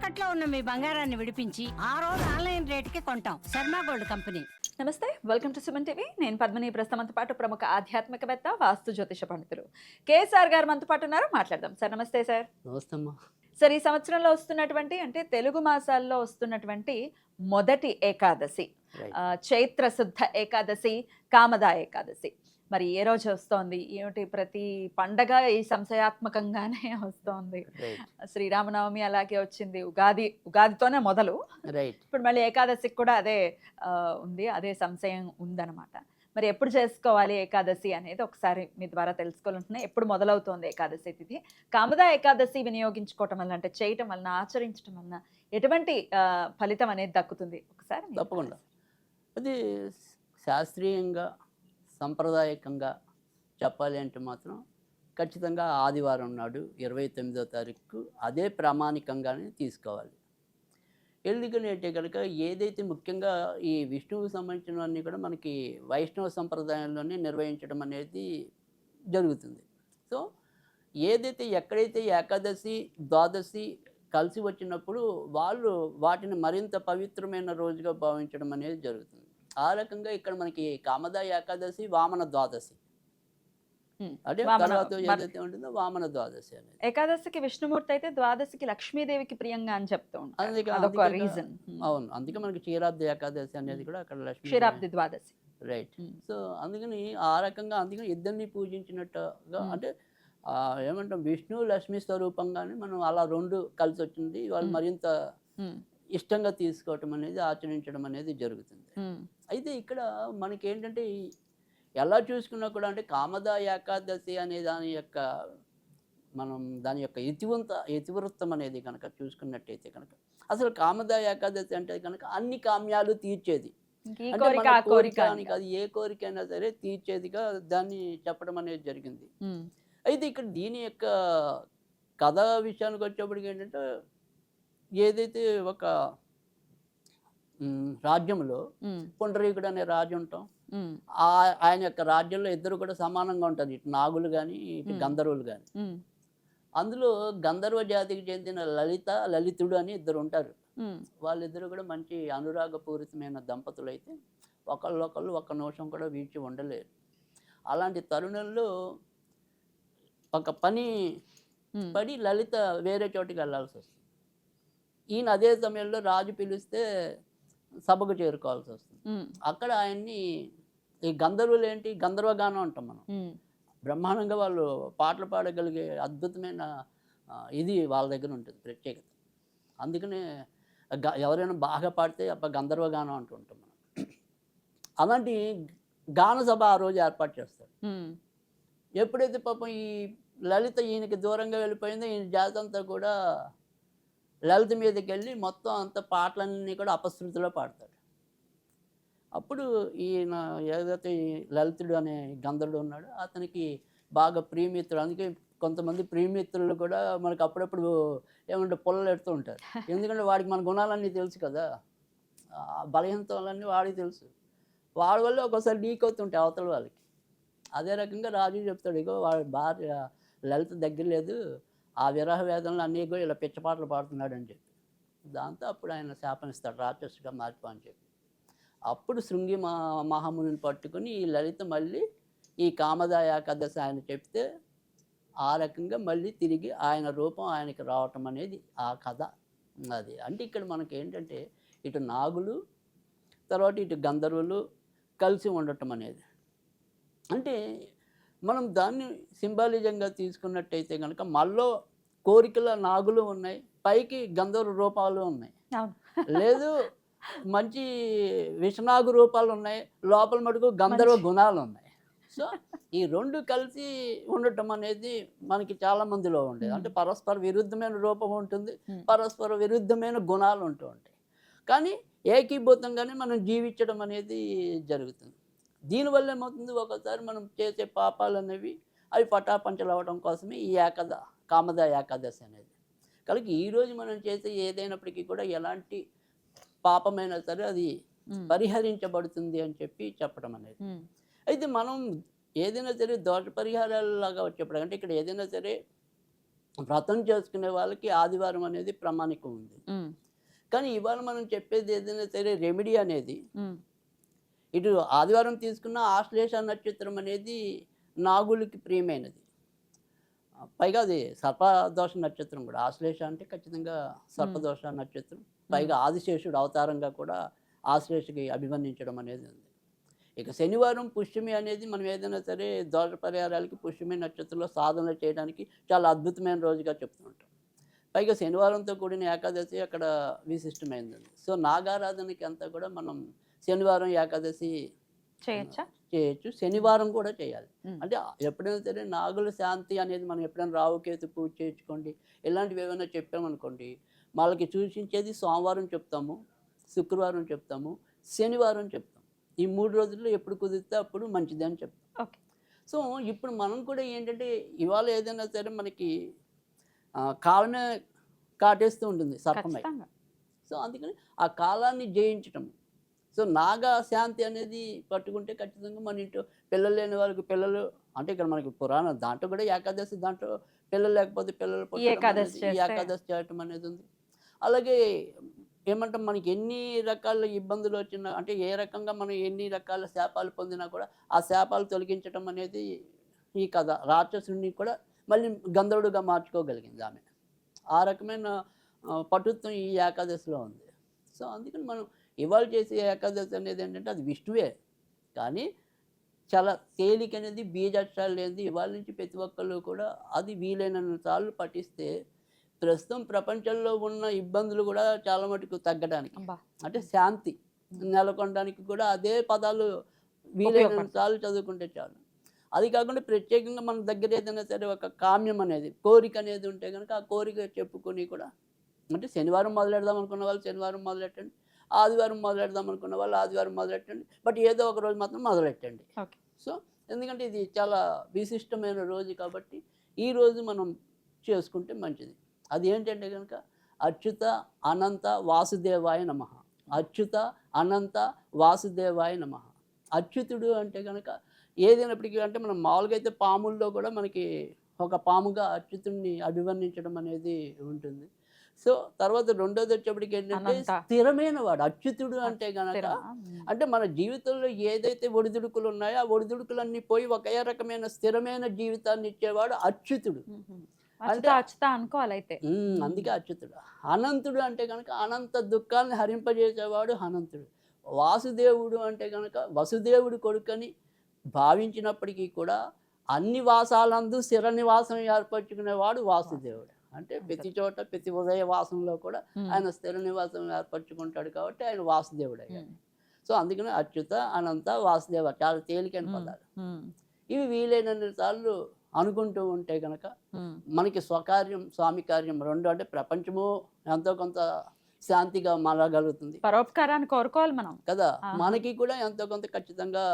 తాకట్లో ఉన్న మీ బంగారాన్ని విడిపించి ఆ రోజు ఆన్లైన్ రేటుకి కొంటాం. Sharma gold company. నమస్తే, వెల్కమ్ టు సుమన్ టీవీ. నేను పద్మిని. ప్రస్తుతంతో పాటు ప్రముఖ ఆధ్యాత్మికవేత్త, వాస్తు జ్యోతిష పండితులు కేఎస్ఆర్ గారు మనతో పాటు ఉన్నారు. మాట్లాడదాం. సార్ నమస్తే. సార్ నమస్తే అమ్మా. సార్, ఈ సంవత్సరంలో వస్తున్నటువంటి అంటే తెలుగు మాసాల్లో వస్తున్నటువంటి మొదటి ఏకాదశి చైత్ర శుద్ధ ఏకాదశి, కామదా ఏకాదశి. మరి ఏ రోజు వస్తోంది ఏమిటి? ప్రతి పండగ ఈ సంశయాత్మకంగానే వస్తోంది. శ్రీరామనవమి అలాగే వచ్చింది, ఉగాదితోనే మొదలు. ఇప్పుడు మళ్ళీ ఏకాదశికి కూడా అదే ఉంది, అదే సంశయం ఉందన్నమాట. మరి ఎప్పుడు చేసుకోవాలి ఏకాదశి అనేది ఒకసారి మీ ద్వారా తెలుసుకోవాలంటున్నా. ఎప్పుడు మొదలవుతోంది ఏకాదశి తిథి? కామదా ఏకాదశి వినియోగించుకోవటం వల్ల, అంటే చేయటం వలన, ఆచరించడం వలన ఎటువంటి ఫలితం అనేది దక్కుతుంది? ఒకసారి తప్పకుండా. అది శాస్త్రీయంగా సాంప్రదాయకంగా చెప్పాలి అంటే మాత్రం ఖచ్చితంగా ఆదివారం నాడు 29వ తారీఖు అదే ప్రామాణికంగానే తీసుకోవాలి. ఎందుకంటే కనుక ఏదైతే ముఖ్యంగా ఈ విష్ణువుకు సంబంధించినవన్నీ కూడా మనకి వైష్ణవ సంప్రదాయంలోనే నిర్వహించడం అనేది జరుగుతుంది. సో ఏదైతే ఎక్కడైతే ఏకాదశి ద్వాదశి కలిసి వచ్చినప్పుడు వాళ్ళు వాటిని మరింత పవిత్రమైన రోజుగా భావించడం అనేది జరుగుతుంది. ఆ రకంగా ఇక్కడ మనకి కామదా ఏకాదశి, వామన ద్వాదశి, అంటే తర్వాత ఏదైతే ఉంటుందో వామన ద్వాదశి అనేది. ఏకాదశికి విష్ణుమూర్తి అయితే ద్వాదశికి లక్ష్మీదేవికి ప్రియంగా అని చెప్తూ ఉంటారు. అవును, అందుకే మనకి క్షీరాబ్ది ఏకాదశి అనేది కూడా అక్కడ లక్ష్మీ క్షీరాబ్ది ద్వాదశి. రైట్. సో అందుకని ఆ రకంగా అందుకని ఇద్దరిని పూజించినట్టుగా అంటే ఏమంటాం, విష్ణు లక్ష్మీ స్వరూపంగానే మనం అలా రెండు కలిసి వచ్చింది. వాళ్ళు మరింత ఇష్టంగా తీసుకోవటం అనేది, ఆచరించడం అనేది జరుగుతుంది. అయితే ఇక్కడ మనకి ఏంటంటే ఎలా చూసుకున్నా కూడా అంటే కామదా ఏకాదశి అనే దాని యొక్క మనం దాని యొక్క ఇతివృత్తం అనేది కనుక చూసుకున్నట్టయితే కనుక అసలు కామదా ఏకాదశి అంటే కనుక అన్ని కామ్యాలు తీర్చేది. కోరిక అని కాదు, ఏ కోరిక అయినా సరే తీర్చేదిగా దాన్ని చెప్పడం అనేది జరిగింది. అయితే ఇక్కడ దీని యొక్క కథ విషయానికి వచ్చేప్పటికి ఏంటంటే, ఏదైతే ఒక రాజ్యంలో పుండరీకుడు అనే రాజు ఉంటాం, ఆయన యొక్క రాజ్యంలో ఇద్దరు కూడా సమానంగా ఉంటారు, ఇటు నాగులు కానీ ఇటు గంధర్వులు కానీ. అందులో గంధర్వ జాతికి చెందిన లలితుడు అని ఇద్దరు ఉంటారు. వాళ్ళిద్దరు కూడా మంచి అనురాగపూరితమైన దంపతులు. అయితే ఒకళ్ళొకళ్ళు ఒక్క నిమిషం కూడా వీడ్చి ఉండలేరు. అలాంటి తరుణంలో ఒక పని పడి లలిత వేరే చోటికి వెళ్ళాల్సి వస్తుంది. ఈయన అదే సమయంలో రాజు పిలిస్తే సభకు చేరుకోవాల్సి వస్తుంది. అక్కడ ఆయన్ని ఈ గంధర్వులు ఏంటి, గంధర్వగానం అంటాం మనం. బ్రహ్మాండంగా వాళ్ళు పాటలు పాడగలిగే అద్భుతమైన ఇది వాళ్ళ దగ్గర ఉంటుంది, ప్రత్యేకత. అందుకనే ఎవరైనా బాగా పాడితే గంధర్వగానం అంటూ ఉంటాం మనం. అలాంటి గాన సభ ఆ రోజు ఏర్పాటు చేస్తారు. ఎప్పుడైతే పాపం ఈ లలిత ఈయనకి దూరంగా వెళ్ళిపోయిందో, ఈయన జాతి అంతా కూడా లలిత మీదకి వెళ్ళి మొత్తం అంత పాటలన్నీ కూడా అపశృతిలో పాడతాడు. అప్పుడు ఈయన ఏదైతే లలితుడు అనే గంధర్వుడు ఉన్నాడో అతనికి బాగా ప్రియమిత్రుడు. అందుకే కొంతమంది ప్రియమిత్రులు కూడా మనకు అప్పుడప్పుడు ఏమంటే పుల్లలు ఎడుతూ ఉంటారు. ఎందుకంటే వాడికి మన గుణాలన్నీ తెలుసు కదా, బలహీనతలన్నీ వాడికి తెలుసు. వాడి వల్ల ఒకసారి లీక్ అవుతుంటాయి అవతల వాళ్ళకి. అదే రకంగా రాజు చెప్తాడు, ఇగో వాడి భార్య లలిత దగ్గర లేదు, ఆ విరహ వేదనలు అన్నీ కూడా ఇలా పిచ్చపాటలు పాడుతున్నాడు అని చెప్పి. దాంతో అప్పుడు ఆయన శాపనిస్తాడు, రాక్షసుగా మార్పు అని చెప్పి. అప్పుడు శృంగి మహామునిని పట్టుకుని ఈ లలిత మళ్ళీ ఈ కామదా ఏకాదశి ఆయన చెప్తే ఆ రకంగా మళ్ళీ తిరిగి ఆయన రూపం ఆయనకి రావటం అనేది ఆ కథ. అది అంటే ఇక్కడ మనకి ఏంటంటే ఇటు నాగులు తర్వాత ఇటు గంధర్వులు కలిసి ఉండటం అనేది. అంటే మనం దాన్ని సింబాలిజంగా తీసుకున్నట్టయితే కనుక మళ్ళీ కోరికల నాగులు ఉన్నాయి, పైకి గంధర్వ రూపాలు ఉన్నాయి. లేదు మంచి విషనాగు రూపాలు ఉన్నాయి, లోపల మటుకు గంధర్వ గుణాలు ఉన్నాయి. సో ఈ రెండు కలిసి ఉండటం అనేది మనకి చాలా మందిలో ఉండేది. అంటే పరస్పర విరుద్ధమైన రూపం ఉంటుంది, పరస్పర విరుద్ధమైన గుణాలు ఉంటూ ఉంటాయి. కానీ ఏకీభూతంగానే మనం జీవించడం అనేది జరుగుతుంది. దీనివల్ల ఏమవుతుంది, ఒకసారి మనం చేసే పాపాలు అనేవి అవి పటాపంచలు అవ్వడం కోసమే ఈ కామదా ఏకాదశి అనేది. కాబట్టి ఈరోజు మనం చేసే ఏదైనప్పటికీ కూడా ఎలాంటి పాపమైనా సరే అది పరిహరించబడుతుంది అని చెప్పి చెప్పడం అనేది. అయితే మనం ఏదైనా సరే దోష పరిహారాలలాగా వచ్చేప్పుడు అంటే ఇక్కడ ఏదైనా సరే వ్రతం చేసుకునే వాళ్ళకి ఆదివారం అనేది ప్రామాణికం ఉంది. కానీ ఇవాళ మనం చెప్పేది ఏదైనా సరే రెమెడీ అనేది ఇటు ఆదివారం తీసుకున్న ఆశ్లేష నక్షత్రం అనేది నాగులకి ప్రియమైనది. పైగా అది సర్పదోష నక్షత్రం కూడా. ఆశ్లేష అంటే ఖచ్చితంగా సర్పదోష నక్షత్రం. పైగా ఆదిశేషుడు అవతారంగా కూడా ఆశ్లేషకి అభివర్ణించడం అనేది ఉంది. ఇక శనివారం పుష్యమి అనేది మనం ఏదైనా సరే దోష పరిహారాలకి పుష్యమి నక్షత్రంలో సాధన చేయడానికి చాలా అద్భుతమైన రోజుగా చెప్తూ ఉంటాం. పైగా శనివారంతో కూడిన ఏకాదశి అక్కడ విశిష్టమైనది. సో నాగారాధనకి అంతా కూడా మనం శనివారం ఏకాదశి చేయొచ్చు, శనివారం కూడా చేయాలి. అంటే ఎప్పుడైనా సరే నాగుల శాంతి అనేది మనం ఎప్పుడైనా రావుకేతు పూజ చేయించుకోండి, ఇలాంటివి ఏమైనా చెప్పామనుకోండి, వాళ్ళకి సూచించేది సోమవారం చెప్తాము, శుక్రవారం చెప్తాము, శనివారం చెప్తాం. ఈ 3 రోజుల్లో ఎప్పుడు కుదిరితే అప్పుడు మంచిది అని చెప్తాం. సో ఇప్పుడు మనం కూడా ఏంటంటే ఇవాళ ఏదైనా సరే మనకి కాలమే కాటేస్తూ ఉంటుంది సర్పమై. సో అందుకని ఆ కాలాన్ని జయించటం. సో నాగా శాంతి అనేది పట్టుకుంటే ఖచ్చితంగా మన ఇంట్లో పిల్లలు లేని వాళ్ళకి పిల్లలు, అంటే ఇక్కడ మనకి పురాణం దాంట్లో కూడా ఏకాదశి, దాంట్లో పిల్లలు లేకపోతే పిల్లలు ఏకాదశి చేయటం అనేది ఉంది. అలాగే ఏమంటాం, మనకి ఎన్ని రకాల ఇబ్బందులు వచ్చినా, అంటే ఏ రకంగా మనం ఎన్ని రకాల శాపాలు పొందినా కూడా ఆ శాపాలు తొలగించడం అనేది ఈ కథ. రాక్షసుని కూడా మళ్ళీ గంధర్వుడుగా మార్చుకోగలిగింది ఆమె. ఆ రకమైన పటుత్వం ఈ ఏకాదశిలో ఉంది. సో అందుకని మనం ఇవాళ చేసే ఏకాదశి అనేది ఏంటంటే అది విష్ణువే, కానీ చాలా తేలిక అనేది బీజాక్షరాలు లేనిది. ఇవాళ నుంచి ప్రతి ఒక్కళ్ళు కూడా అది వీలైనన్ని సార్లు పఠిస్తే ప్రస్తుతం ప్రపంచంలో ఉన్న ఇబ్బందులు కూడా చాలా మటుకు తగ్గడానికి, అంటే శాంతి నెలకొనడానికి కూడా అదే పదాలు వీలైన సార్లు చదువుకుంటే చాలు. అది కాకుండా ప్రత్యేకంగా మన దగ్గర ఏదైనా సరే ఒక కామ్యం అనేది, కోరిక అనేది ఉంటే కనుక ఆ కోరిక చెప్పుకొని కూడా, అంటే శనివారం మొదలెడదాం అనుకున్న వాళ్ళు శనివారం మొదలెట్టండి, ఆదివారం మొదలెడదాం అనుకున్న వాళ్ళు ఆదివారం మొదలెట్టండి, బట్ ఏదో ఒక రోజు మాత్రం మొదలెట్టండి. సో ఎందుకంటే ఇది చాలా విశిష్టమైన రోజు కాబట్టి ఈ రోజు మనం చేసుకుంటే మంచిది. అది ఏంటంటే కనుక అచ్యుత అనంత వాసుదేవాయ నమః. అచ్యుత అనంత వాసుదేవాయ నమః. అచ్యుతుడు అంటే కనుక ఏదైనప్పటికీ, అంటే మనం మామూలుగా అయితే పాముల్లో కూడా మనకి ఒక పాముగా అచ్యుతుడిని అభివర్ణించడం అనేది ఉంటుంది. సో తర్వాత రెండోది వచ్చేప్పటికి ఏంటంటే స్థిరమైన వాడు అచ్యుతుడు అంటే కనుక, అంటే మన జీవితంలో ఏదైతే ఒడిదుడుకులు ఉన్నాయో ఆ ఒడిదుడుకులన్నీ పోయి ఒకే రకమైన స్థిరమైన జీవితాన్ని ఇచ్చేవాడు అచ్యుతుడు. అంటే అనుకోవాలైతే అందుకే అచ్యుతుడు. అనంతుడు అంటే కనుక అనంత దుఃఖాన్ని హరింపజేసేవాడు అనంతుడు. వాసుదేవుడు అంటే కనుక వసుదేవుడు కొడుకని భావించినప్పటికీ కూడా అన్ని వాసాలందు స్థిర నివాసం ఏర్పరచుకునేవాడు వాసుదేవుడు. అంటే ప్రతి చోట ప్రతి ఉదయ వాసంలో కూడా ఆయన స్థిర నివాసం ఏర్పరచుకుంటాడు కాబట్టి ఆయన వాసుదేవుడు అయ్యాడు. సో అందుకని అచ్యుత అనంత వాసుదేవ చాలా తేలికైన పదాలు. ఇవి వీలైనన్ని సార్లు అనుకుంటూ ఉంటే కనుక మనకి స్వకార్యం స్వామి కార్యం రెండు, అంటే ప్రపంచము ఎంతో కొంత శాంతిగా మారగలుగుతుంది. పరోపకారాన్ని కోరుకోవాలి మనం కదా, మనకి కూడా ఎంతో కొంత ఖచ్చితంగా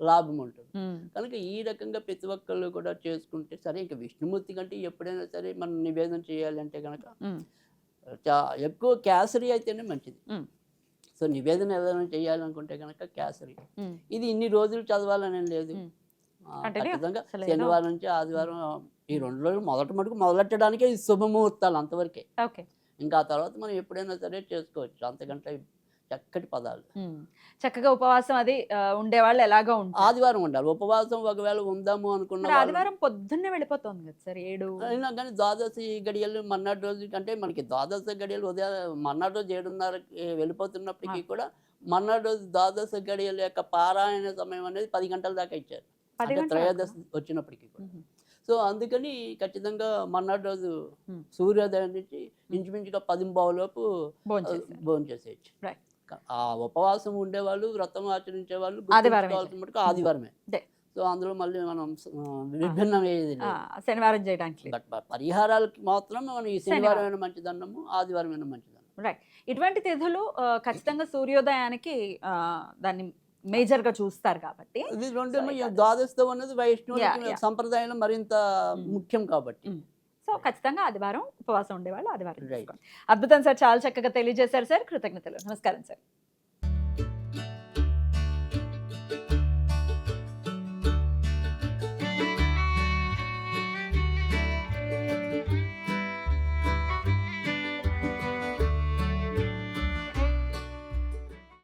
లాభం ఉంటుంది. కనుక ఈ రకంగా ప్రతి ఒక్కళ్ళు కూడా చేసుకుంటే సరే. ఇంకా విష్ణుమూర్తి కంటే ఎప్పుడైనా సరే మనం నివేదన చేయాలి అంటే కనుక ఎక్కువ కేసరి అయితేనే మంచిది. సో నివేదన ఏదైనా చేయాలనుకుంటే కనుక కేసరి. ఇది ఇన్ని రోజులు చదవాలని లేదు, ఖచ్చితంగా శనివారం నుంచి ఆదివారం ఈ 2 రోజులు మొదటి మటుకు మొదలెట్టడానికే ఈ శుభముహూర్తాలు అంతవరకే. ఇంకా ఆ తర్వాత మనం ఎప్పుడైనా సరే చేసుకోవచ్చు. అంతకంటే చక్కటి పదాలు. చక్కగా ఉపవాసం అది ఉండేవాళ్ళు ఎలాగో ఉంటారు. ఆదివారం ఉండాలి ఉపవాసం. ఒకవేళ ఉందాము అనుకున్న ఆదివారం పొద్దున్నే వెళ్ళిపోతుంది కదా సార్ 7 అయినా కానీ ద్వాదశి గడియలు మర్నాటి రోజు, అంటే మనకి ద్వాదశ గడియలు ఉదయం మర్నాటి రోజు 7:30కి వెళ్ళిపోతున్నప్పటికీ కూడా మర్నాటి రోజు ద్వాదశ గడియల యొక్క పారాయణ సమయం అనేది 10 గంటల దాకా ఇచ్చారు, అంటే త్రయోదశి వచ్చినప్పటికీ కూడా. సో అందుకని ఖచ్చితంగా మర్నాటి రోజు సూర్యోదయం నుంచి ఇంచుమించుగా 10:15 భోజనం చేసేయచ్చు. ఆ ఉపవాసం ఉండేవాళ్ళు, వ్రతం ఆచరించే వాళ్ళు మటుకు ఆదివారమే. సో అందులో మళ్ళీ మనం విభిన్నం ఏది శనివారం చేయడానికి బట్ పరిహారాలకి మాత్రం మనం ఈ శనివారం మంచిదన్నము, ఆదివారం మంచిదన్నము. రైట్. ఇటువంటి తిథులు ఖచ్చితంగా సూర్యోదయానికి దాన్ని మేజర్ గా చూస్తారు కాబట్టి ఇది రెండేమో ద్వాదశం అనేది వైష్ణవ సంప్రదాయంలో మరింత ముఖ్యం కాబట్టి. సో ఖచ్చితంగా ఆదివారం ఉపవాసం ఉండేవాళ్ళు ఆదివారం. అద్భుతం సార్, చాలా చక్కగా తెలియజేశారు సార్. కృతజ్ఞతలు. నమస్కారం సార్.